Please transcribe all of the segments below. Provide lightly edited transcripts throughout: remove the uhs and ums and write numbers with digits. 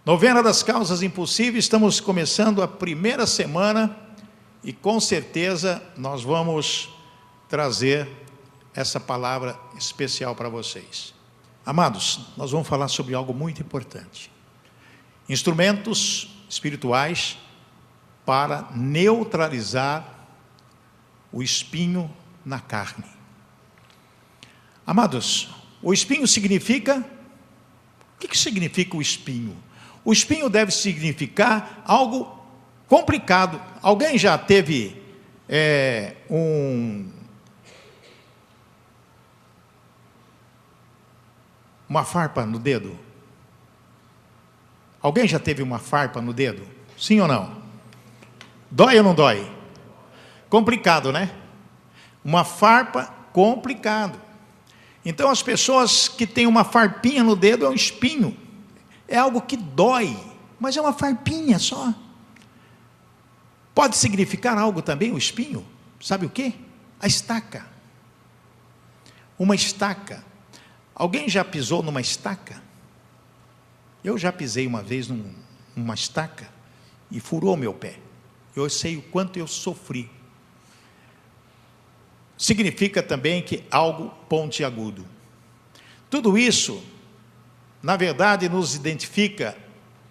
Novena das causas impossíveis, estamos começando a primeira semana e com certeza nós vamos trazer essa palavra especial para vocês. Amados, nós vamos falar sobre algo muito importante. Instrumentos espirituais para neutralizar o espinho na carne. Amados, o espinho significa... O que significa o espinho? O espinho deve significar algo complicado. Alguém já teve uma farpa no dedo? Alguém já teve uma farpa no dedo? Sim ou não? Dói ou não dói? Complicado, né? Uma farpa, complicado. Então as pessoas que têm uma farpinha no dedo é um espinho. É algo que dói, mas é uma farpinha só. Pode significar algo também o espinho? Sabe o quê? A estaca. Uma estaca. Alguém já pisou numa estaca? Eu já pisei uma vez numa estaca e furou meu pé. Eu sei o quanto eu sofri. Significa também que algo pontiagudo. Tudo isso, na verdade, nos identifica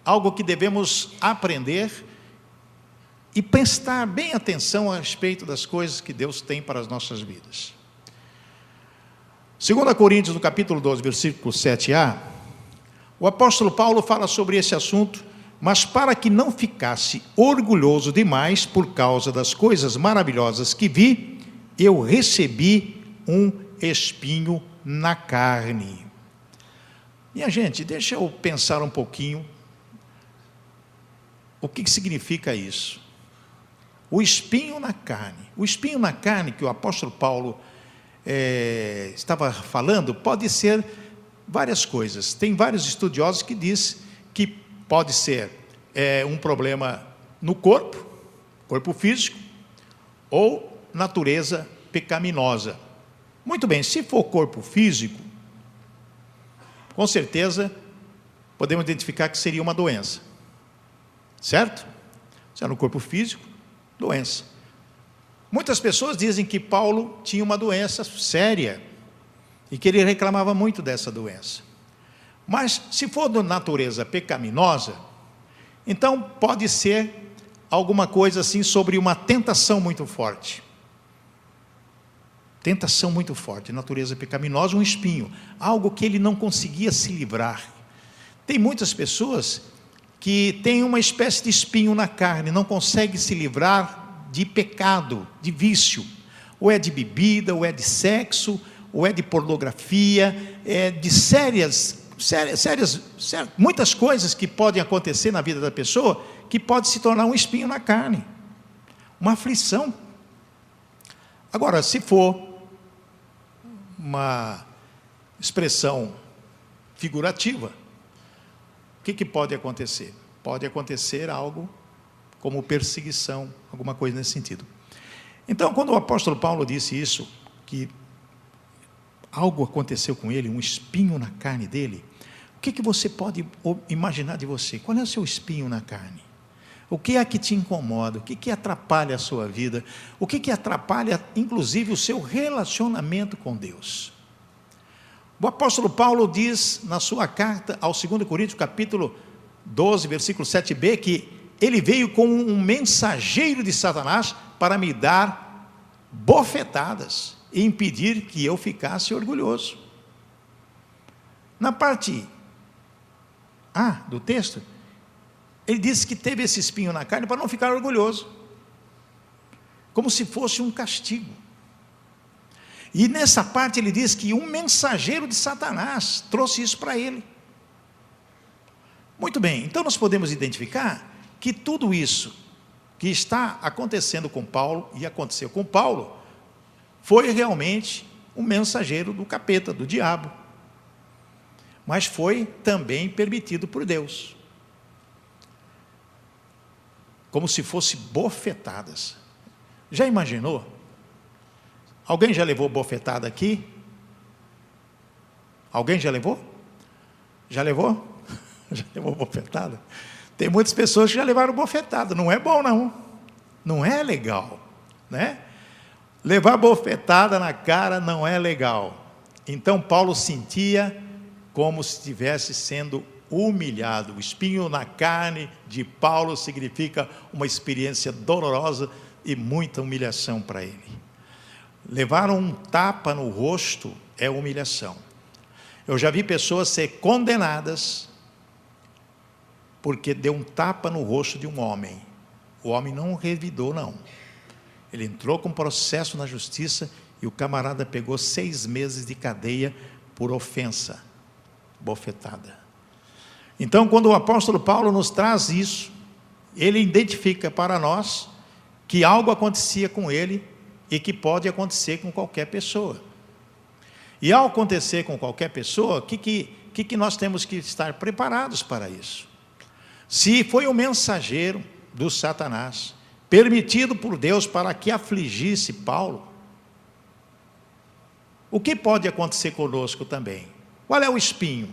algo que devemos aprender e prestar bem atenção a respeito das coisas que Deus tem para as nossas vidas. 2 Coríntios, no capítulo 12, versículo 7a, o apóstolo Paulo fala sobre esse assunto, mas para que não ficasse orgulhoso demais por causa das coisas maravilhosas que vi, eu recebi um espinho na carne. Minha gente, deixa eu pensar um pouquinho o que significa isso. O espinho na carne. O espinho na carne que o apóstolo Paulo estava falando pode ser várias coisas. Tem vários estudiosos que dizem que pode ser um problema no corpo físico, ou natureza pecaminosa. Muito bem, se for corpo físico, com certeza podemos identificar que seria uma doença, certo? Se é no corpo físico, doença. Muitas pessoas dizem que Paulo tinha uma doença séria e que ele reclamava muito dessa doença. Mas se for de natureza pecaminosa, então pode ser alguma coisa assim sobre uma tentação muito forte. Tentação muito forte, natureza pecaminosa, um espinho, algo que ele não conseguia se livrar. Tem muitas pessoas que têm uma espécie de espinho na carne, não conseguem se livrar de pecado, de vício, ou é de bebida, ou é de sexo, ou é de pornografia, é de muitas coisas que podem acontecer na vida da pessoa, que pode se tornar um espinho na carne, uma aflição. Agora, se for uma expressão figurativa, o que pode acontecer? Pode acontecer algo como perseguição, alguma coisa nesse sentido. Então, quando o apóstolo Paulo disse isso, que algo aconteceu com ele, um espinho na carne dele, o que você pode imaginar de você? Qual é o seu espinho na carne? O que é que te incomoda? O que atrapalha a sua vida? O que atrapalha, inclusive, o seu relacionamento com Deus? O apóstolo Paulo diz na sua carta ao 2 Coríntios, capítulo 12, versículo 7b, que ele veio como um mensageiro de Satanás para me dar bofetadas e impedir que eu ficasse orgulhoso. Na parte A do texto, ele disse que teve esse espinho na carne para não ficar orgulhoso, como se fosse um castigo. E nessa parte ele diz que um mensageiro de Satanás trouxe isso para ele. Muito bem, então nós podemos identificar que tudo isso que está acontecendo com Paulo, e aconteceu com Paulo, foi realmente um mensageiro do capeta, do diabo. Mas foi também permitido por Deus. Como se fosse bofetadas. Já imaginou? Alguém já levou bofetada aqui? Alguém já levou? Já levou? Já levou bofetada? Tem muitas pessoas que já levaram bofetada. Não é bom, não. Não é legal, né? Levar bofetada na cara não é legal. Então Paulo sentia como se estivesse sendo humilhado. O espinho na carne de Paulo significa uma experiência dolorosa e muita humilhação para ele. Levar um tapa no rosto é humilhação. Eu já vi pessoas ser condenadas porque deu um tapa no rosto de um homem. O homem não revidou, não. Ele entrou com processo na justiça e o camarada pegou 6 meses de cadeia por ofensa, bofetada. Então, quando o apóstolo Paulo nos traz isso, ele identifica para nós que algo acontecia com ele e que pode acontecer com qualquer pessoa. E ao acontecer com qualquer pessoa, o que nós temos que estar preparados para isso? Se foi um mensageiro do Satanás, permitido por Deus para que afligisse Paulo, o que pode acontecer conosco também? Qual é o espinho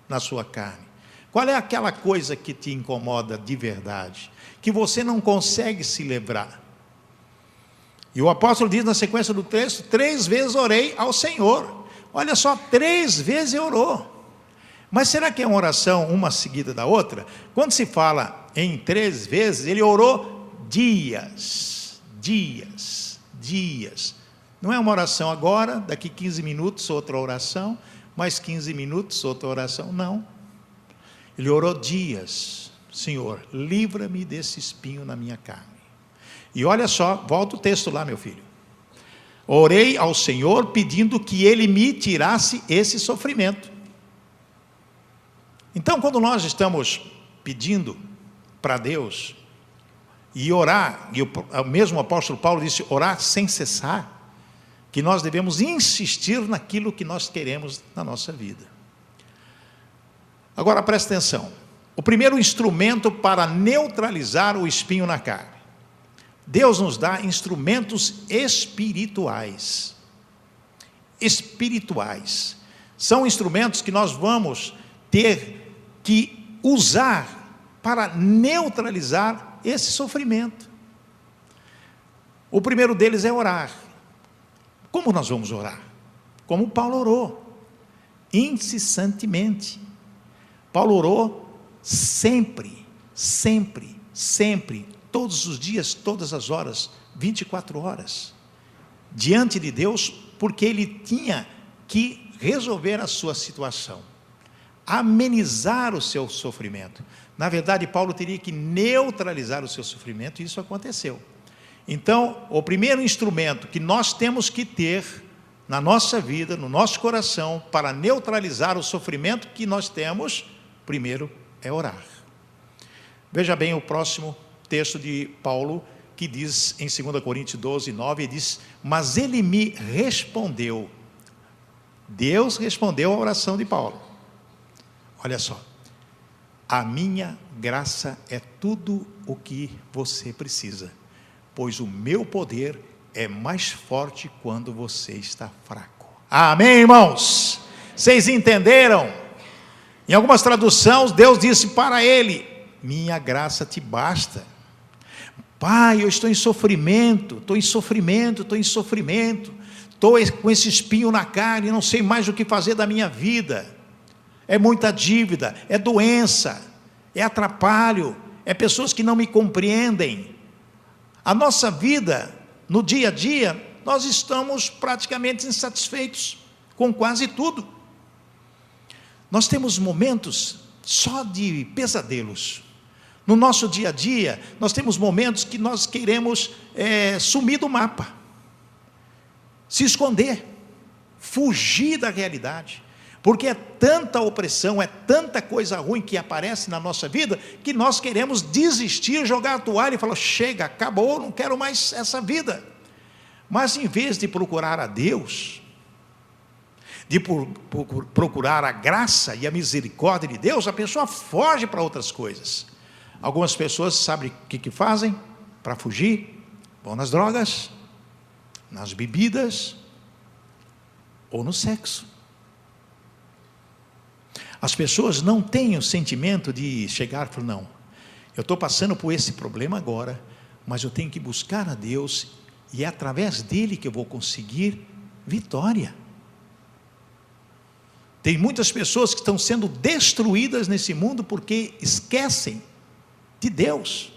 na sua carne? Qual é aquela coisa que te incomoda de verdade, que você não consegue se livrar? E o apóstolo diz na sequência do texto: 3 vezes orei ao Senhor. Olha só, 3 vezes orou. Mas será que é uma oração uma seguida da outra? Quando se fala em 3 vezes, ele orou dias. Não é uma oração agora, daqui 15 minutos outra oração, mais 15 minutos outra oração, não. Ele orou dias. Senhor, livra-me desse espinho na minha carne. E olha só, volta o texto lá, meu filho. Orei ao Senhor pedindo que Ele me tirasse esse sofrimento. Então, quando nós estamos pedindo para Deus e orar, e o mesmo apóstolo Paulo disse, orar sem cessar, que nós devemos insistir naquilo que nós queremos na nossa vida. Agora presta atenção, o primeiro instrumento para neutralizar o espinho na carne, Deus nos dá instrumentos espirituais. São instrumentos que nós vamos ter que usar para neutralizar esse sofrimento. O primeiro deles é orar. Como nós vamos orar? Como Paulo orou, incessantemente. Paulo orou sempre, todos os dias, todas as horas, 24 horas, diante de Deus, porque ele tinha que resolver a sua situação, amenizar o seu sofrimento. Na verdade, Paulo teria que neutralizar o seu sofrimento, e isso aconteceu. Então, o primeiro instrumento que nós temos que ter na nossa vida, no nosso coração, para neutralizar o sofrimento que nós temos, primeiro é orar. Veja bem o próximo texto de Paulo, que diz em 2 Coríntios 12, 9, ele diz, mas ele me respondeu. Deus respondeu à oração de Paulo. Olha só, a minha graça é tudo o que você precisa, pois o meu poder é mais forte quando você está fraco. Amém, irmãos? Vocês entenderam? Em algumas traduções, Deus disse para ele, minha graça te basta. Pai, eu estou em sofrimento, estou com esse espinho na carne, não sei mais o que fazer da minha vida. É muita dívida, é doença, é atrapalho, é pessoas que não me compreendem. A nossa vida, no dia a dia, nós estamos praticamente insatisfeitos com quase tudo. Nós temos momentos só de pesadelos. No nosso dia a dia, nós temos momentos que nós queremos sumir do mapa, se esconder, fugir da realidade, porque é tanta opressão, é tanta coisa ruim que aparece na nossa vida, que nós queremos desistir, jogar a toalha e falar, chega, acabou, não quero mais essa vida. Mas em vez de procurar a Deus, de procurar a graça e a misericórdia de Deus, a pessoa foge para outras coisas. Algumas pessoas sabem o que fazem para fugir? Vão nas drogas, nas bebidas ou no sexo. As pessoas não têm o sentimento de chegar e falar, não, eu estou passando por esse problema agora, mas eu tenho que buscar a Deus, e é através dele que eu vou conseguir vitória. Tem muitas pessoas que estão sendo destruídas nesse mundo porque esquecem de Deus,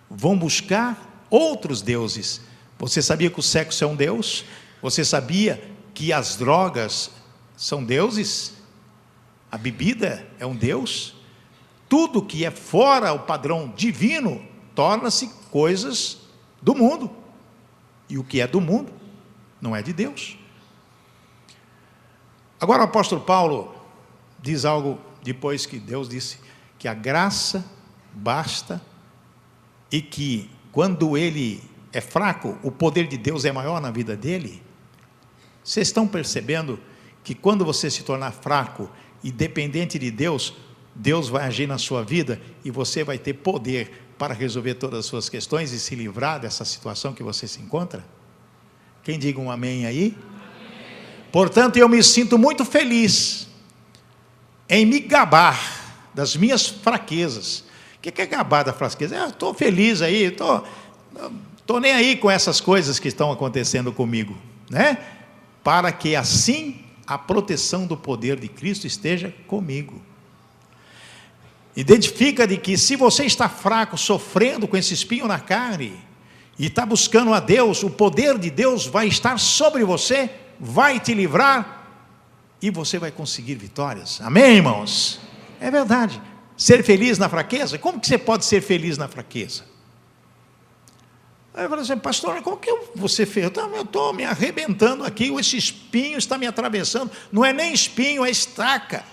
vão buscar outros deuses. Você sabia que o sexo é um deus? Você sabia que as drogas são deuses? A bebida é um deus? Tudo que é fora o padrão divino torna-se coisas do mundo, e o que é do mundo não é de Deus. Agora o apóstolo Paulo diz algo depois que Deus disse que a graça basta, e que quando ele é fraco, o poder de Deus é maior na vida dele. Vocês estão percebendo que quando você se tornar fraco e dependente de Deus, Deus vai agir na sua vida e você vai ter poder para resolver todas as suas questões e se livrar dessa situação que você se encontra? Quem diga um amém aí? Amém. Portanto, eu me sinto muito feliz em me gabar das minhas fraquezas. O que é gabar da fraqueza? Eu estou feliz aí, estou nem aí com essas coisas que estão acontecendo comigo, né? Para que assim a proteção do poder de Cristo esteja comigo. Identifica de que se você está fraco, sofrendo com esse espinho na carne, e está buscando a Deus, o poder de Deus vai estar sobre você, vai te livrar, e você vai conseguir vitórias. Amém, irmãos? É verdade. Ser feliz na fraqueza? Como que você pode ser feliz na fraqueza? Aí eu falei assim, pastor, como que eu vou ser feliz? Eu estou me arrebentando aqui, esse espinho está me atravessando. Não é nem espinho, é estaca.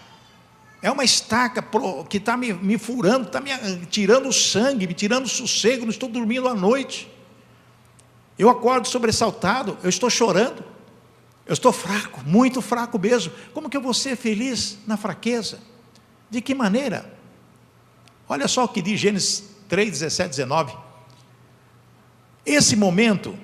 É uma estaca que está me furando, está me tirando o sangue, me tirando o sossego, não estou dormindo à noite. Eu acordo sobressaltado, eu estou chorando, eu estou fraco, muito fraco mesmo. Como que eu vou ser feliz na fraqueza? De que maneira? Olha só o que diz Gênesis 3, 17, 19. Esse momento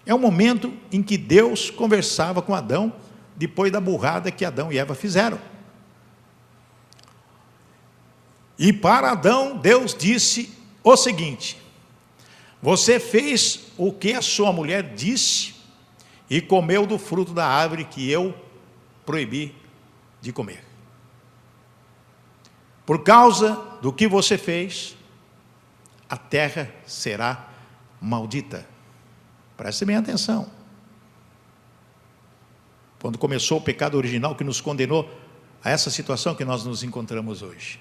é o momento em que Deus conversava com Adão, depois da burrada que Adão e Eva fizeram. E para Adão, Deus disse o seguinte: você fez o que a sua mulher disse, e comeu do fruto da árvore que eu proibi de comer. Por causa do que você fez, a terra será maldita. Preste bem atenção. Quando começou o pecado original que nos condenou a essa situação que nós nos encontramos hoje.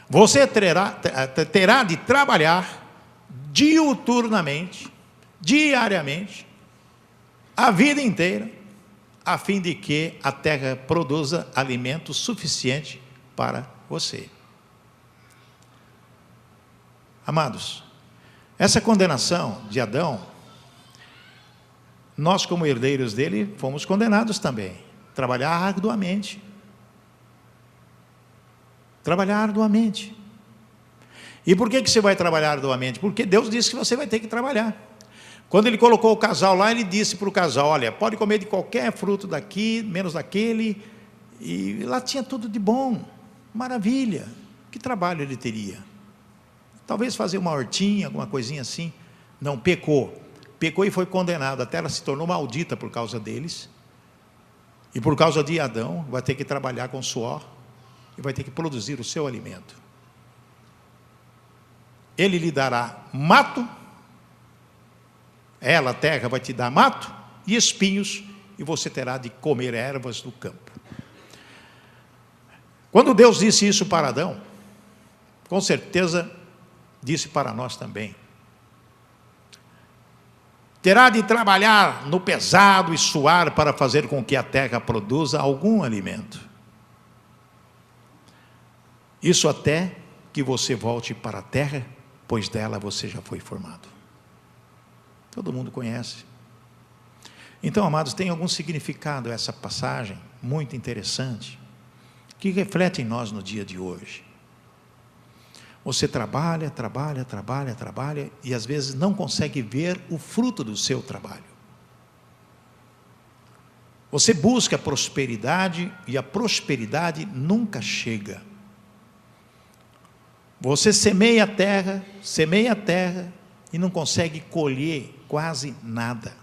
Você terá de trabalhar diuturnamente, diariamente, a vida inteira, a fim de que a terra produza alimento suficiente para você. Amados, essa condenação de Adão, nós como herdeiros dele fomos condenados também. Trabalhar arduamente. Trabalhar arduamente. E por que você vai trabalhar arduamente? Porque Deus disse que você vai ter que trabalhar. Quando ele colocou o casal lá, ele disse para o casal, olha, pode comer de qualquer fruto daqui, menos daquele. E lá tinha tudo de bom. Maravilha. Que trabalho ele teria? Talvez fazer uma hortinha, alguma coisinha assim. Não, pecou. Pecou e foi condenado. A terra se tornou maldita por causa deles. E por causa de Adão, vai ter que trabalhar com suor. E vai ter que produzir o seu alimento. Ele lhe dará mato. Ela, a terra, vai te dar mato e espinhos. E você terá de comer ervas do campo. Quando Deus disse isso para Adão, com certeza disse para nós também. Terá de trabalhar no pesado e suar para fazer com que a terra produza algum alimento. Isso até que você volte para a terra, pois dela você já foi formado. Todo mundo conhece. Então, amados, tem algum significado essa passagem, muito interessante, que reflete em nós no dia de hoje. Você trabalha, e às vezes não consegue ver o fruto do seu trabalho. Você busca a prosperidade e a prosperidade nunca chega. Você semeia a terra e não consegue colher quase nada.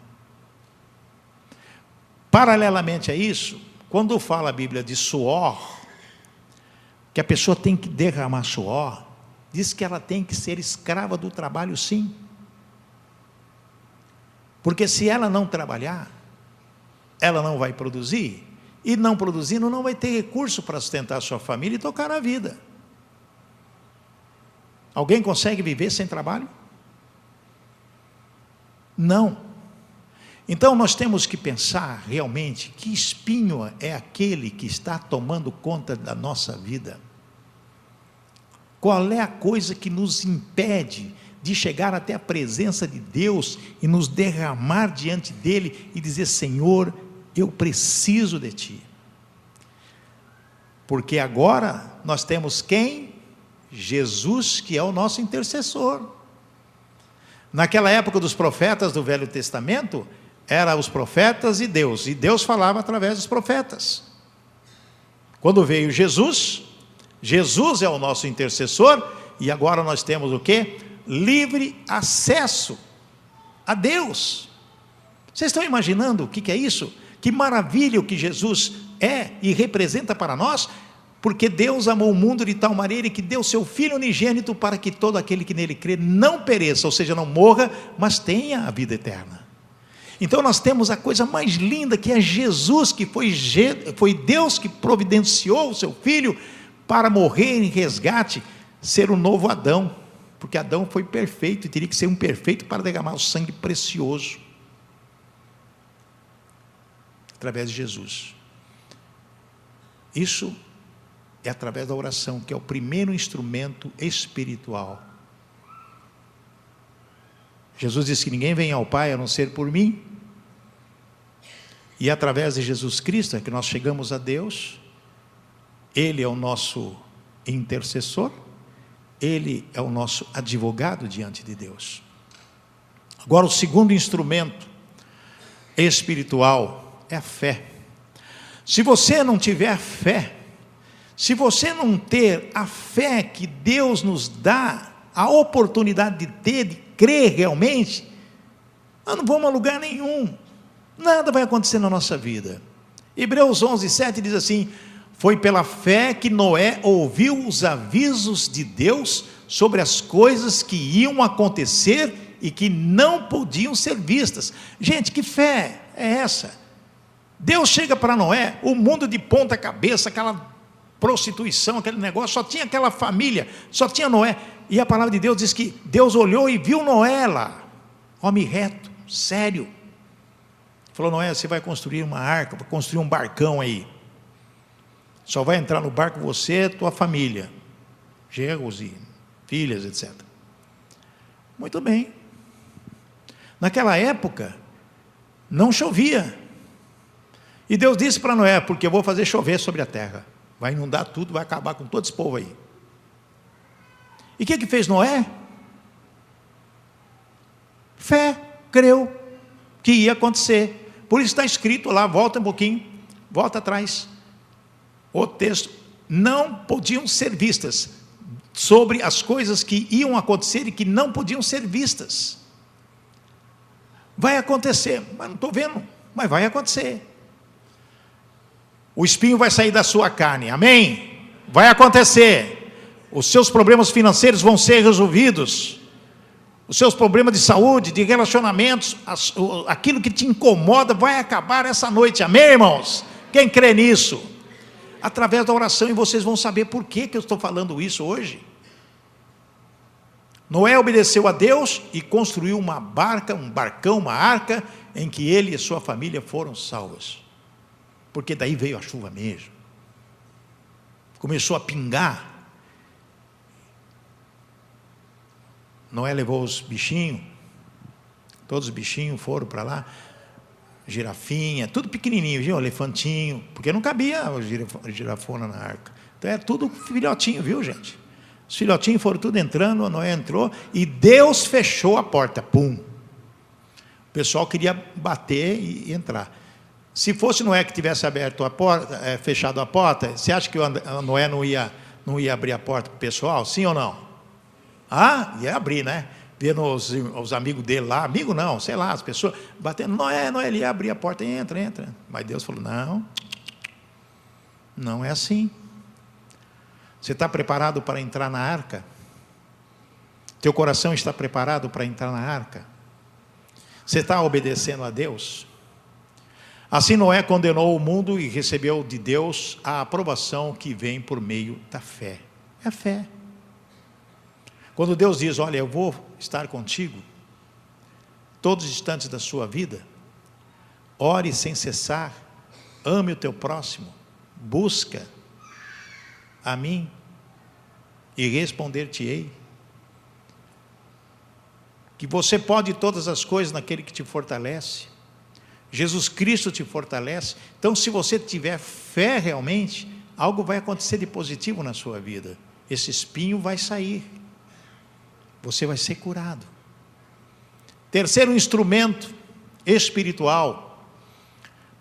Paralelamente a isso, quando fala a Bíblia de suor, que a pessoa tem que derramar suor, diz que ela tem que ser escrava do trabalho, sim. Porque se ela não trabalhar, ela não vai produzir, e não produzindo não vai ter recurso para sustentar a sua família e tocar a vida. Alguém consegue viver sem trabalho? Não. Então nós temos que pensar realmente que espinho é aquele que está tomando conta da nossa vida. Qual é a coisa que nos impede de chegar até a presença de Deus e nos derramar diante dele e dizer: Senhor, eu preciso de ti. Porque agora nós temos quem? Jesus, que é o nosso intercessor. Naquela época dos profetas do Velho Testamento, eram os profetas e Deus falava através dos profetas. Quando veio Jesus, Jesus é o nosso intercessor, e agora nós temos o quê? Livre acesso a Deus. Vocês estão imaginando o que é isso? Que maravilha o que Jesus é e representa para nós, porque Deus amou o mundo de tal maneira que deu seu Filho unigênito para que todo aquele que nele crê não pereça, ou seja, não morra, mas tenha a vida eterna. Então nós temos a coisa mais linda, que é Jesus, que foi Deus que providenciou o seu Filho para morrer em resgate, ser o novo Adão, porque Adão foi perfeito e teria que ser um perfeito para derramar o sangue precioso através de Jesus. Isso é através da oração, que é o primeiro instrumento espiritual. Jesus disse que ninguém vem ao Pai a não ser por mim, e através de Jesus Cristo é que nós chegamos a Deus. Ele é o nosso intercessor, Ele é o nosso advogado diante de Deus. Agora, o segundo instrumento espiritual é a fé. Se você não tiver fé, se você não ter a fé que Deus nos dá, a oportunidade de ter, de crer realmente, nós não vamos a lugar nenhum, nada vai acontecer na nossa vida. Hebreus 11:7 diz assim: foi pela fé que Noé ouviu os avisos de Deus sobre as coisas que iam acontecer e que não podiam ser vistas. Gente, que fé é essa? Deus chega para Noé, o mundo de ponta cabeça, aquela prostituição, aquele negócio, só tinha aquela família, só tinha Noé, e a palavra de Deus diz que Deus olhou e viu Noé lá, homem reto, sério, falou: Noé, você vai construir uma arca, vai construir um barcão aí, só vai entrar no barco você, tua família, genros e filhas, etc. Muito bem. Naquela época não chovia, e Deus disse para Noé: porque eu vou fazer chover sobre a terra, vai inundar tudo, vai acabar com todo esse povo aí. E o que fez Noé? Fé, creu que ia acontecer. Por isso está escrito lá, volta um pouquinho, volta atrás, o texto: não podiam ser vistas, sobre as coisas que iam acontecer e que não podiam ser vistas. Vai acontecer, mas não estou vendo, mas vai acontecer. O espinho vai sair da sua carne, amém? Vai acontecer. Os seus problemas financeiros vão ser resolvidos, os seus problemas de saúde, de relacionamentos, aquilo que te incomoda vai acabar essa noite, amém, irmãos? Quem crê nisso? Através da oração, e vocês vão saber por que eu estou falando isso hoje. Noé obedeceu a Deus e construiu uma barca, um barcão, uma arca, em que ele e sua família foram salvos, porque daí veio a chuva mesmo, começou a pingar. Noé levou os bichinhos, todos os bichinhos foram para lá, girafinha, tudo pequenininho, viu? Elefantinho, porque não cabia a girafona na arca, então é tudo filhotinho, viu, gente? Os filhotinhos foram tudo entrando, Noé entrou, e Deus fechou a porta, pum. O pessoal queria bater e entrar. Se fosse Noé que tivesse aberto a porta, fechado a porta, você acha que o Noé não ia abrir a porta para o pessoal? Sim ou não? Ah, ia abrir, né? Vendo os amigos dele lá, amigo não, sei lá, as pessoas batendo, Noé, ele ia abrir a porta, entra. Mas Deus falou, não é assim. Você está preparado para entrar na arca? Teu coração está preparado para entrar na arca? Você está obedecendo a Deus? Assim Noé condenou o mundo e recebeu de Deus a aprovação que vem por meio da fé. É a fé. Quando Deus diz, olha, eu vou estar contigo, todos os instantes da sua vida, ore sem cessar, ame o teu próximo, busca a mim e responder-te-ei. Que você pode todas as coisas naquele que te fortalece. Jesus Cristo te fortalece. Então, se você tiver fé realmente, algo vai acontecer de positivo na sua vida. Esse espinho vai sair. Você vai ser curado. Terceiro instrumento espiritual,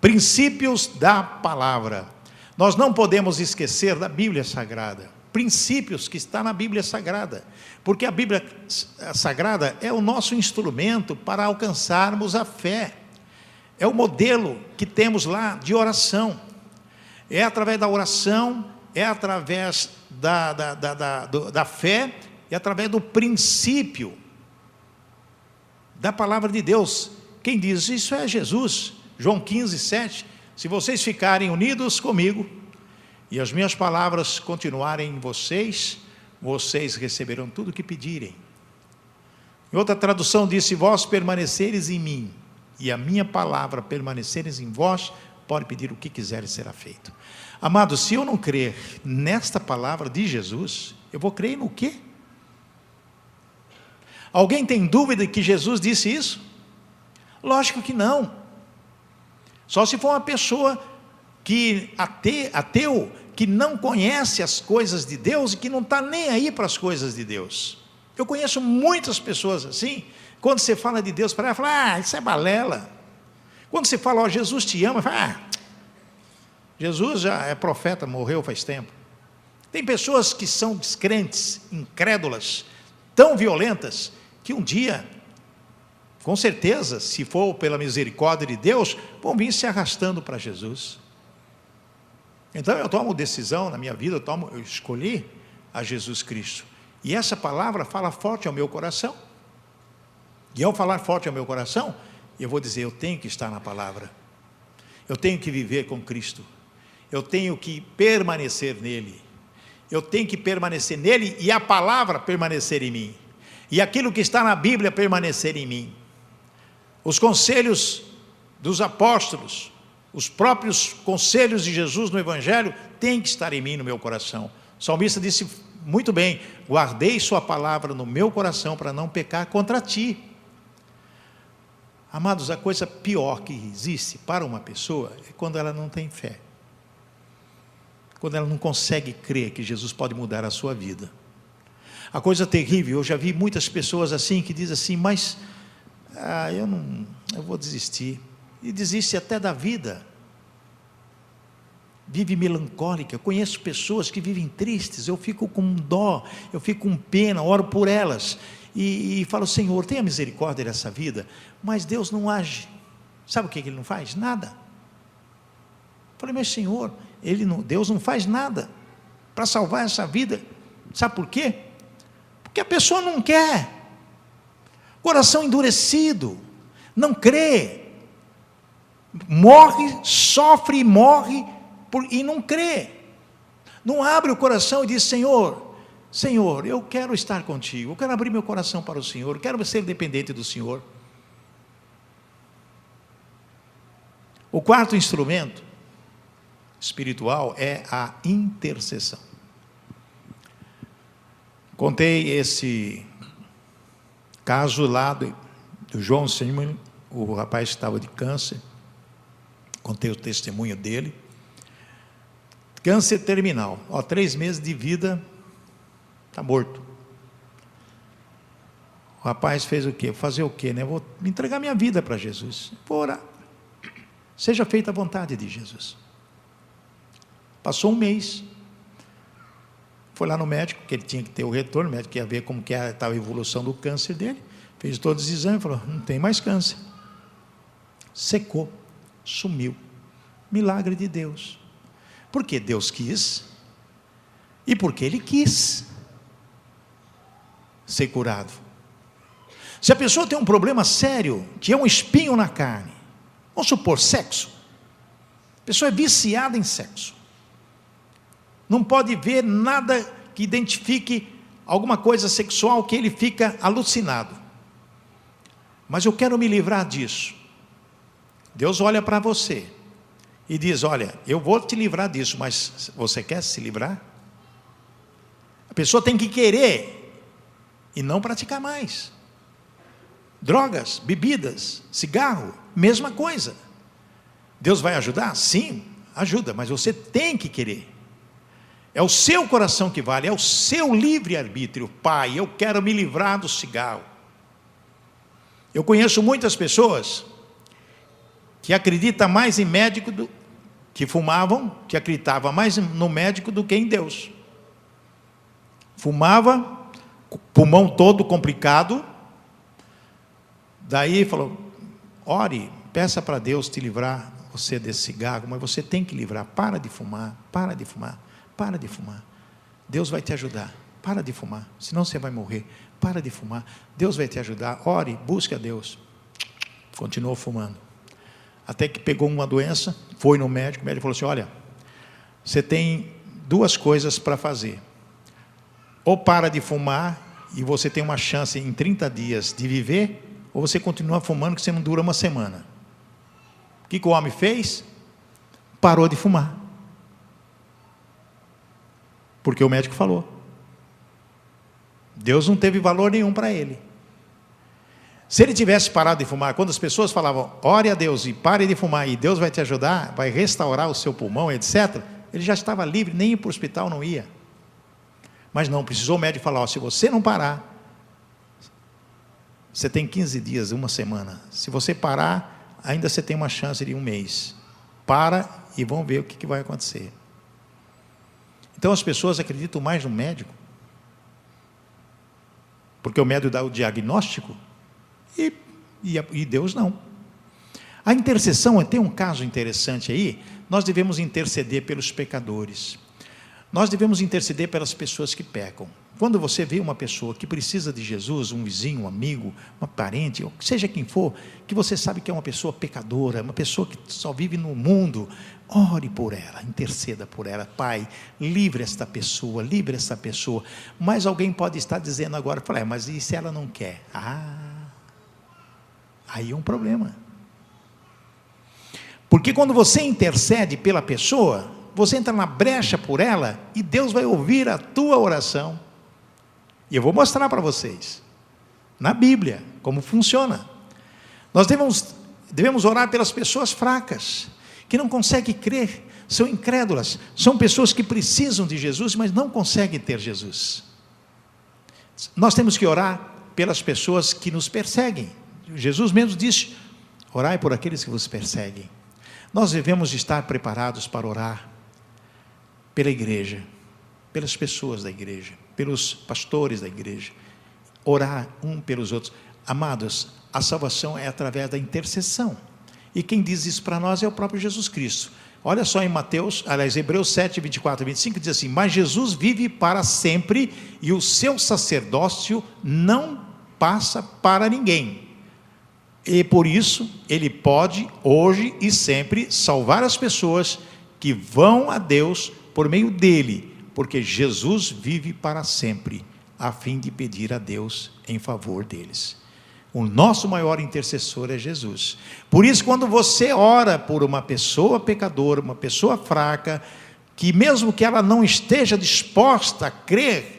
princípios da palavra. Nós não podemos esquecer da Bíblia Sagrada, princípios que está na Bíblia Sagrada, porque a Bíblia Sagrada é o nosso instrumento para alcançarmos a fé, é o modelo que temos lá de oração, é através da oração, é através da fé, é através do princípio da palavra de Deus. Quem diz isso é Jesus, João 15, 7, se vocês ficarem unidos comigo, e as minhas palavras continuarem em vocês, vocês receberão tudo o que pedirem. Em outra tradução diz, se vós permaneceres em mim, e a minha palavra permaneceres em vós, pode pedir o que quiseres, será feito. Amados, se eu não crer nesta palavra de Jesus, eu vou crer no quê? Alguém tem dúvida que Jesus disse isso? Lógico que não. Só se for uma pessoa que ateu, que não conhece as coisas de Deus e que não está nem aí para as coisas de Deus. Eu conheço muitas pessoas assim, quando você fala de Deus para ela, fala, isso é balela. Quando você fala, Jesus te ama, fala, Jesus já é profeta, morreu faz tempo. Tem pessoas que são descrentes, incrédulas, tão violentas, que um dia, com certeza, se for pela misericórdia de Deus, vão vir se arrastando para Jesus. Então eu tomo decisão na minha vida, eu escolhi a Jesus Cristo. E essa palavra fala forte ao meu coração. E ao falar forte ao meu coração, eu vou dizer, eu tenho que estar na palavra. Eu tenho que viver com Cristo. Eu tenho que permanecer nele. Eu tenho que permanecer nele e a palavra permanecer em mim. E aquilo que está na Bíblia permanecer em mim. Os conselhos dos apóstolos, os próprios conselhos de Jesus no Evangelho, têm que estar em mim, no meu coração. O salmista disse muito bem, guardei sua palavra no meu coração para não pecar contra ti. Amados, a coisa pior que existe para uma pessoa é quando ela não tem fé. Quando ela não consegue crer que Jesus pode mudar a sua vida. A coisa terrível, eu já vi muitas pessoas assim, que dizem assim, mas eu vou desistir. E desiste até da vida. Vive melancólica. Eu conheço pessoas que vivem tristes, eu fico com dó, eu fico com pena, oro por elas. E falo, Senhor, tenha misericórdia dessa vida. Mas Deus não age. Sabe o que Ele não faz? Nada. Eu falei, mas Senhor, Deus não faz nada para salvar essa vida. Sabe por quê? Porque a pessoa não quer. Coração endurecido, não crê. Morre, sofre e morre e não crê. Não abre o coração e diz, Senhor, eu quero estar contigo, eu quero abrir meu coração para o Senhor, eu quero ser dependente do Senhor. O quarto instrumento espiritual é a intercessão. Contei esse caso lá do João Simon, o rapaz que estava de câncer, contei o testemunho dele, câncer terminal, 3 meses de vida, está morto. O rapaz fez o quê? Fazer o quê, né? Vou entregar minha vida para Jesus, vou orar. Seja feita a vontade de Jesus. Passou um mês. Foi lá no médico, que ele tinha que ter o retorno, o médico ia ver como que estava a evolução do câncer dele, fez todos os exames, falou, não tem mais câncer. Secou, sumiu. Milagre de Deus. Porque Deus quis, e porque Ele quis ser curado. Se a pessoa tem um problema sério, que é um espinho na carne, vamos supor, sexo. A pessoa é viciada em sexo. Não pode ver nada que identifique alguma coisa sexual que ele fica alucinado. Mas eu quero me livrar disso. Deus olha para você e diz, olha, eu vou te livrar disso, mas você quer se livrar? A pessoa tem que querer e não praticar mais. Drogas, bebidas, cigarro, mesma coisa. Deus vai ajudar? Sim, ajuda, mas você tem que querer. É o seu coração que vale, é o seu livre-arbítrio. Pai, eu quero me livrar do cigarro. Eu conheço muitas pessoas que acreditam mais em médico, que fumavam, que acreditavam mais no médico do que em Deus. Fumava, pulmão todo complicado, daí falou, ore, peça para Deus te livrar você desse cigarro, mas você tem que livrar, para de fumar, para de fumar. Para de fumar, Deus vai te ajudar, para de fumar, senão você vai morrer, para de fumar, Deus vai te ajudar, ore, busque a Deus. Continuou fumando, até que pegou uma doença, foi no médico, o médico falou assim, olha, você tem duas coisas para fazer, ou para de fumar, e você tem uma chance em 30 dias de viver, ou você continua fumando, que você não dura uma semana. O que o homem fez? Parou de fumar. Porque o médico falou. Deus não teve valor nenhum para ele. Se ele tivesse parado de fumar, quando as pessoas falavam, ore a Deus e pare de fumar, e Deus vai te ajudar, vai restaurar o seu pulmão, etc., ele já estava livre, nem ir para o hospital não ia. Mas não, precisou o médico falar, ó, se você não parar, você tem 15 dias, uma semana. Se você parar, ainda você tem uma chance de um mês. Para e vão ver o que vai acontecer. Então as pessoas acreditam mais no médico, porque o médico dá o diagnóstico, e Deus não. A intercessão, tem um caso interessante aí, nós devemos interceder pelos pecadores, nós devemos interceder pelas pessoas que pecam. Quando você vê uma pessoa que precisa de Jesus, um vizinho, um amigo, uma parente, ou seja quem for, que você sabe que é uma pessoa pecadora, uma pessoa que só vive no mundo, ore por ela, interceda por ela. Pai, livre esta pessoa, livre esta pessoa. Mas alguém pode estar dizendo agora, mas e se ela não quer? Aí é um problema. Porque quando você intercede pela pessoa, você entra na brecha por ela, e Deus vai ouvir a tua oração. E eu vou mostrar para vocês, na Bíblia, como funciona. Nós devemos orar pelas pessoas fracas, que não conseguem crer, são incrédulas, são pessoas que precisam de Jesus, mas não conseguem ter Jesus. Nós temos que orar pelas pessoas que nos perseguem. Jesus mesmo disse, orai por aqueles que vos perseguem. Nós devemos estar preparados para orar pela igreja, pelas pessoas da igreja, pelos pastores da igreja, orar um pelos outros. Amados, a salvação é através da intercessão, e quem diz isso para nós é o próprio Jesus Cristo. Olha só em Hebreus 7, 24 e 25, diz assim, mas Jesus vive para sempre, e o seu sacerdócio não passa para ninguém, e por isso ele pode hoje e sempre salvar as pessoas que vão a Deus por meio dele, porque Jesus vive para sempre, a fim de pedir a Deus em favor deles. O nosso maior intercessor é Jesus. Por isso, quando você ora por uma pessoa pecadora, uma pessoa fraca, que mesmo que ela não esteja disposta a crer,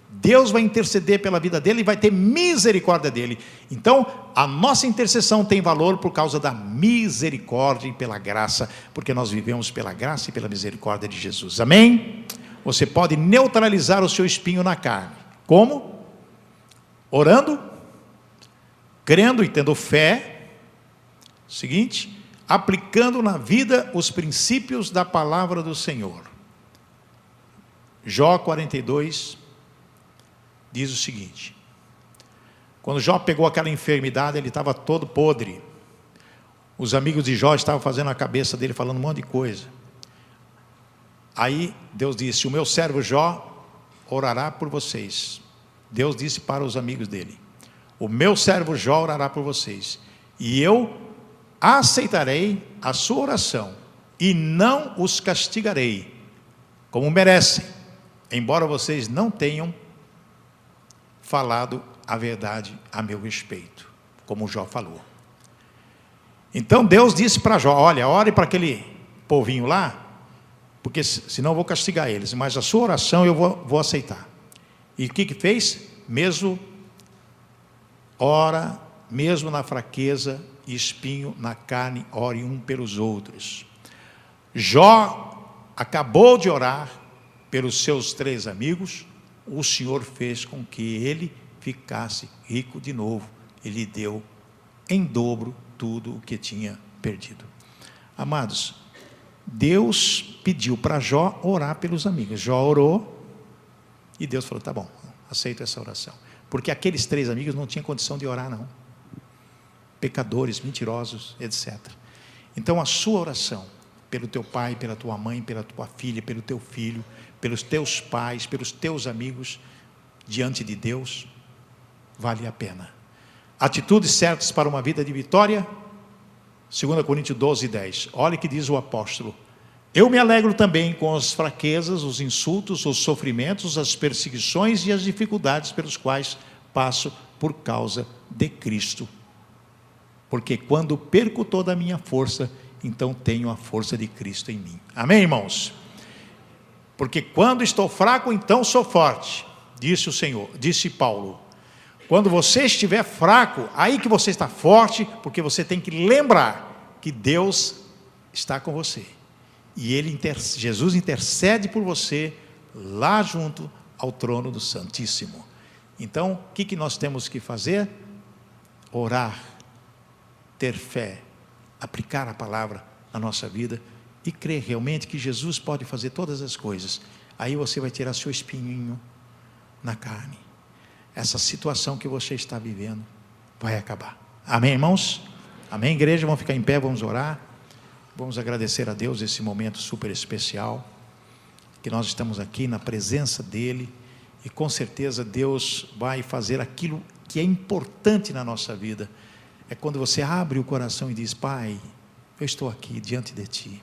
Deus vai interceder pela vida dele e vai ter misericórdia dele. Então, a nossa intercessão tem valor por causa da misericórdia e pela graça, porque nós vivemos pela graça e pela misericórdia de Jesus. Amém? Você pode neutralizar o seu espinho na carne. Como? Orando, crendo e tendo fé. Seguinte, aplicando na vida os princípios da palavra do Senhor. Jó 42 diz o seguinte: quando Jó pegou aquela enfermidade, ele estava todo podre. Os amigos de Jó estavam fazendo a cabeça dele, falando um monte de coisa. Aí Deus disse: o meu servo Jó orará por vocês. Deus disse para os amigos dele: o meu servo Jó orará por vocês, e eu aceitarei a sua oração, e não os castigarei, como merecem, embora vocês não tenham falado a verdade a meu respeito, como Jó falou. Então Deus disse para Jó: olha, ore para aquele povinho lá, porque senão eu vou castigar eles, mas a sua oração eu vou aceitar. E o que fez? Mesmo ora, mesmo na fraqueza e espinho na carne, ore um pelos outros. Jó acabou de orar pelos seus 3 amigos, o Senhor fez com que ele ficasse rico de novo. Ele deu em dobro tudo o que tinha perdido. Amados, Deus pediu para Jó orar pelos amigos. Jó orou e Deus falou: tá bom, aceito essa oração. Porque aqueles 3 amigos não tinham condição de orar, não. Pecadores, mentirosos, etc. Então a sua oração, pelo teu pai, pela tua mãe, pela tua filha, pelo teu filho, pelos teus pais, pelos teus amigos, diante de Deus, vale a pena. Atitudes certas para uma vida de vitória. 2 Coríntios 12:10. Olha o que diz o apóstolo: eu me alegro também com as fraquezas, os insultos, os sofrimentos, as perseguições e as dificuldades pelos quais passo por causa de Cristo. Porque quando perco toda a minha força, então tenho a força de Cristo em mim. Amém, irmãos? Porque quando estou fraco, então sou forte, disse o Senhor, disse Paulo. Quando você estiver fraco, aí que você está forte, porque você tem que lembrar que Deus está com você. E Jesus intercede por você lá junto ao trono do Santíssimo. Então, o que nós temos que fazer? Orar, ter fé, aplicar a palavra na nossa vida e crer realmente que Jesus pode fazer todas as coisas. Aí você vai tirar seu espinho na carne. Essa situação que você está vivendo vai acabar. Amém, irmãos? Amém, igreja? Vamos ficar em pé, vamos orar. Vamos agradecer a Deus esse momento super especial, que nós estamos aqui na presença dEle, e com certeza Deus vai fazer aquilo que é importante na nossa vida. É quando você abre o coração e diz: Pai, eu estou aqui diante de Ti.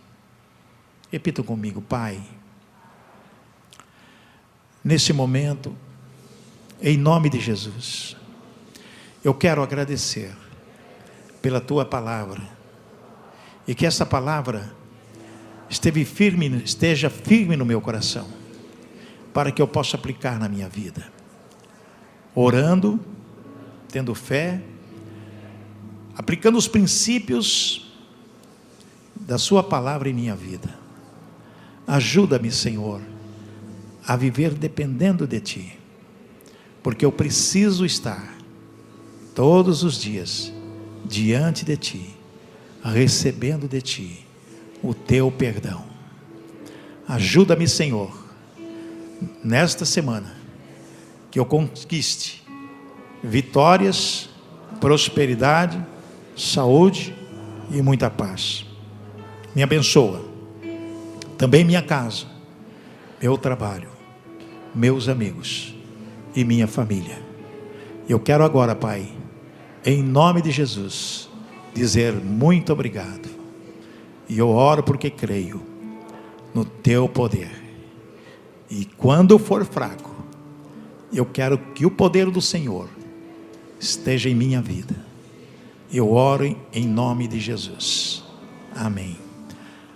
Repitam comigo: Pai, nesse momento, em nome de Jesus, eu quero agradecer pela Tua palavra, e que essa palavra esteja firme no meu coração, para que eu possa aplicar na minha vida, orando, tendo fé, aplicando os princípios da sua palavra em minha vida. Ajuda-me, Senhor, a viver dependendo de Ti, porque eu preciso estar todos os dias diante de Ti, recebendo de Ti o Teu perdão. Ajuda-me, Senhor, nesta semana, que eu conquiste vitórias, prosperidade, saúde e muita paz. Me abençoa, também minha casa, meu trabalho, meus amigos e minha família. Eu quero agora, Pai, em nome de Jesus, dizer muito obrigado. E eu oro porque creio no Teu poder. E quando eu for fraco, eu quero que o poder do Senhor esteja em minha vida. Eu oro em nome de Jesus. Amém.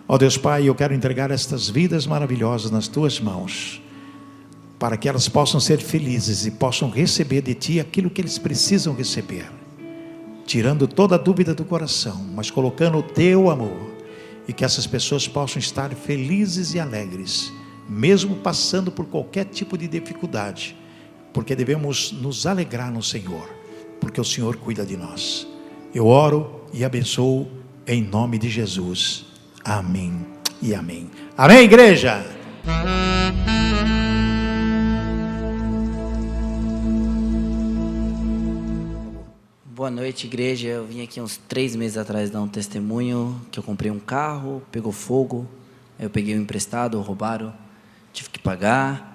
Ó Deus Pai, eu quero entregar estas vidas maravilhosas nas Tuas mãos, para que elas possam ser felizes e possam receber de Ti aquilo que eles precisam receber, tirando toda a dúvida do coração, mas colocando o Teu amor, e que essas pessoas possam estar felizes e alegres, mesmo passando por qualquer tipo de dificuldade, porque devemos nos alegrar no Senhor, porque o Senhor cuida de nós. Eu oro e abençoo em nome de Jesus. Amém e amém. Amém, igreja? Boa noite, igreja. Eu vim aqui uns 3 meses atrás dar um testemunho que eu comprei um carro, pegou fogo, aí eu peguei um emprestado, roubaram, tive que pagar.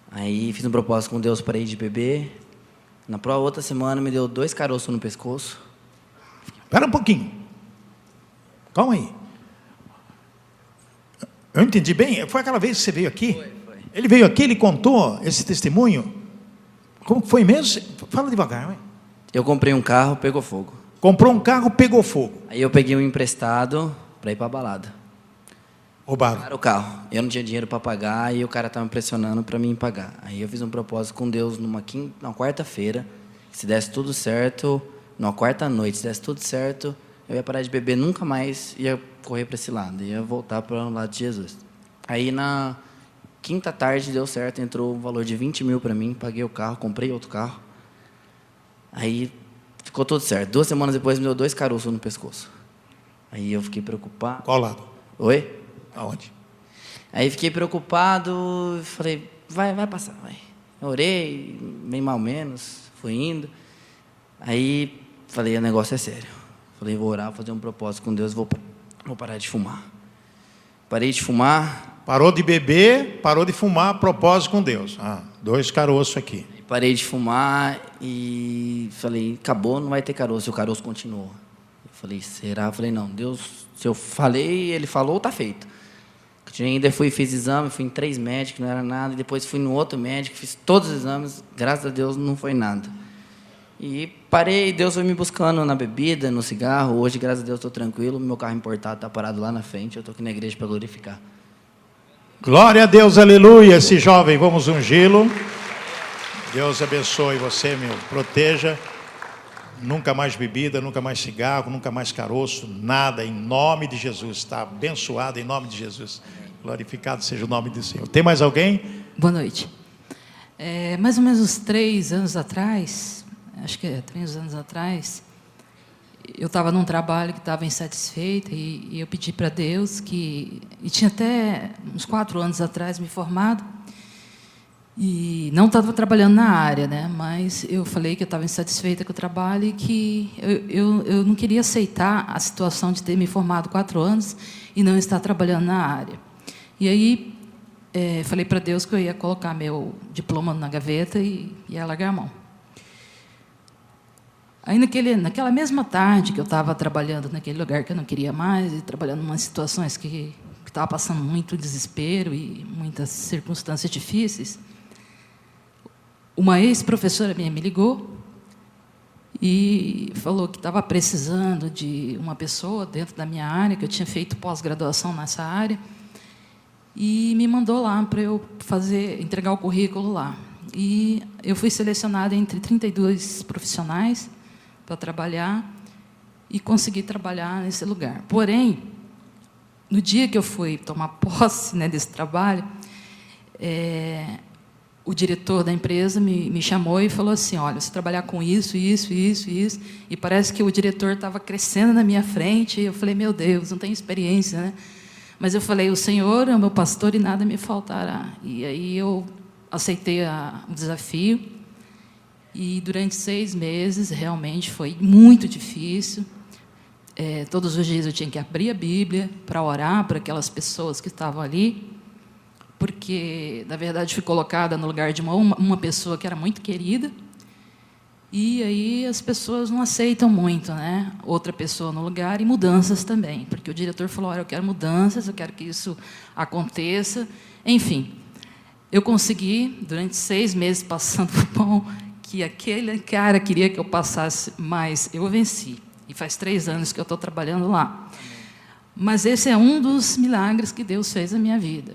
Aí fiz um propósito com Deus, parei de beber. Na outra semana me deu 2 caroços no pescoço. Espera um pouquinho. Calma aí. Eu entendi bem. Foi aquela vez que você veio aqui? Foi. Ele veio aqui, ele contou esse testemunho. Como foi mesmo? Fala devagar, ué. Eu comprei um carro, pegou fogo. Comprou um carro, pegou fogo. Aí eu peguei um emprestado para ir para a balada. Roubaram O carro. Eu não tinha dinheiro para pagar e o cara estava me pressionando para mim pagar. Aí eu fiz um propósito com Deus numa quarta-feira. Se desse tudo certo, numa quarta noite, se desse tudo certo, eu ia parar de beber, nunca mais ia correr para esse lado, ia voltar para o lado de Jesus. Aí na quinta tarde deu certo, entrou um valor de 20 mil para mim, paguei o carro, comprei outro carro. Aí ficou tudo certo. 2 semanas depois me deu 2 caroços no pescoço. Aí eu fiquei preocupado. Qual lado? Oi? Aonde? Aí fiquei preocupado, falei, vai passar, vai. Eu orei, bem mal menos, fui indo. Aí falei, o negócio é sério. Falei, vou orar, vou fazer um propósito com Deus, vou parar de fumar. Parei de fumar. Parou de beber, parou de fumar, propósito com Deus. 2 caroços aqui. Parei de fumar e falei, acabou, não vai ter caroço. E o caroço continuou. Eu falei, será? Eu falei, não, Deus, se eu falei, ele falou, tá feito. Eu ainda fiz exame, fui em 3 médicos, não era nada. E depois fui no outro médico, fiz todos os exames, graças a Deus não foi nada. E parei, Deus foi me buscando na bebida, no cigarro. Hoje, graças a Deus, estou tranquilo. Meu carro importado está parado lá na frente. Eu estou aqui na igreja para glorificar. Glória a Deus, aleluia. Esse jovem, vamos ungí-lo. Deus abençoe você, meu. Proteja. Nunca mais bebida, nunca mais cigarro, nunca mais caroço, nada, em nome de Jesus. Está abençoado em nome de Jesus. Glorificado seja o nome do Senhor. Tem mais alguém? Boa noite. Mais ou menos uns 3 anos atrás, acho que 3 anos atrás, eu estava num trabalho que estava insatisfeita e eu pedi para Deus que... E tinha até uns 4 anos atrás me formado e não estava trabalhando na área, né? Mas eu falei que eu estava insatisfeita com o trabalho e que eu não queria aceitar a situação de ter me formado 4 anos e não estar trabalhando na área. E aí falei para Deus que eu ia colocar meu diploma na gaveta e ia largar a mão. Aí, naquela mesma tarde que eu estava trabalhando naquele lugar que eu não queria mais, e trabalhando em umas situações que estava passando muito desespero e muitas circunstâncias difíceis, uma ex-professora minha me ligou e falou que estava precisando de uma pessoa dentro da minha área, que eu tinha feito pós-graduação nessa área, e me mandou lá para eu entregar o currículo lá. E eu fui selecionada entre 32 profissionais para trabalhar e consegui trabalhar nesse lugar. Porém, no dia que eu fui tomar posse, né, desse trabalho, o diretor da empresa me chamou e falou assim, olha, você trabalhar com isso, e parece que o diretor estava crescendo na minha frente, e eu falei, meu Deus, não tenho experiência, né? Mas eu falei, o Senhor é o meu pastor e nada me faltará. E aí eu aceitei o desafio, e durante 6 meses, realmente, foi muito difícil. Todos os dias eu tinha que abrir a Bíblia para orar para aquelas pessoas que estavam ali, porque, na verdade, fui colocada no lugar de uma pessoa que era muito querida, e aí as pessoas não aceitam muito, né? Outra pessoa no lugar, e mudanças também, porque o diretor falou, olha, eu quero mudanças, eu quero que isso aconteça. Enfim, eu consegui, durante 6 meses, passando por pão, que aquele cara queria que eu passasse, mas eu venci. E faz 3 anos que eu estou trabalhando lá. Mas esse é um dos milagres que Deus fez na minha vida.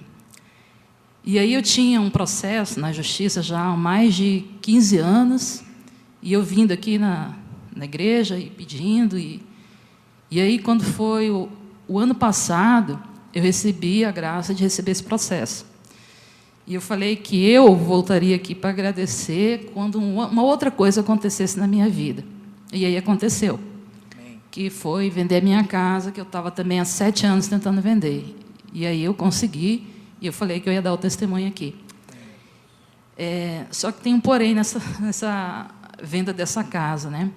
E aí eu tinha um processo na justiça já há mais de 15 anos, e eu vindo aqui na igreja e pedindo. E aí, quando foi o ano passado, eu recebi a graça de receber esse processo. E eu falei que eu voltaria aqui para agradecer quando uma outra coisa acontecesse na minha vida. E aí aconteceu. que foi vender a minha casa, que eu estava também há 7 anos tentando vender. E aí eu consegui, e eu falei que eu ia dar o testemunho aqui. Só que tem um porém nessa venda dessa casa, né?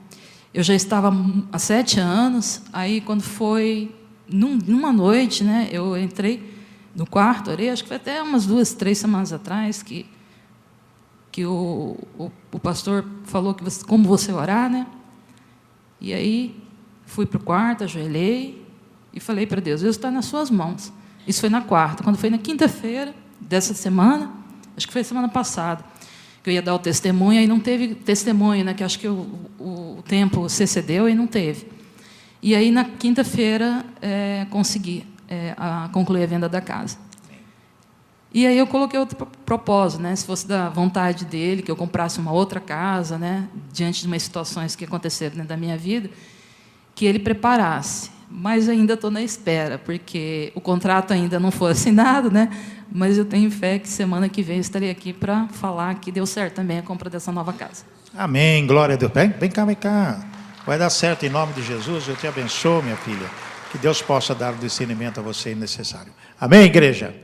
Eu já estava há 7 anos, aí quando foi numa noite, né, eu entrei no quarto, orei, acho que foi até umas 2, 3 semanas atrás, que o pastor falou como você orar, né? E aí fui para o quarto, ajoelhei e falei para Deus, Deus está nas suas mãos. Isso foi na quarta. Quando foi na quinta-feira dessa semana, acho que foi semana passada, que eu ia dar o testemunho, aí não teve testemunho, né, que acho que o tempo se excedeu e não teve. E aí, na quinta-feira, consegui concluir a venda da casa. E aí eu coloquei outro propósito, né, se fosse da vontade dele, que eu comprasse uma outra casa, né, diante de umas situações que aconteceram dentro da minha vida, que ele preparasse. Mas ainda estou na espera, porque o contrato ainda não foi assinado, né? Mas eu tenho fé que semana que vem eu estarei aqui para falar que deu certo também a compra dessa nova casa. Amém, glória a Deus. Vem cá, vem cá. Vai dar certo em nome de Jesus, eu te abençoo, minha filha. Que Deus possa dar o discernimento a você necessário. Amém, igreja?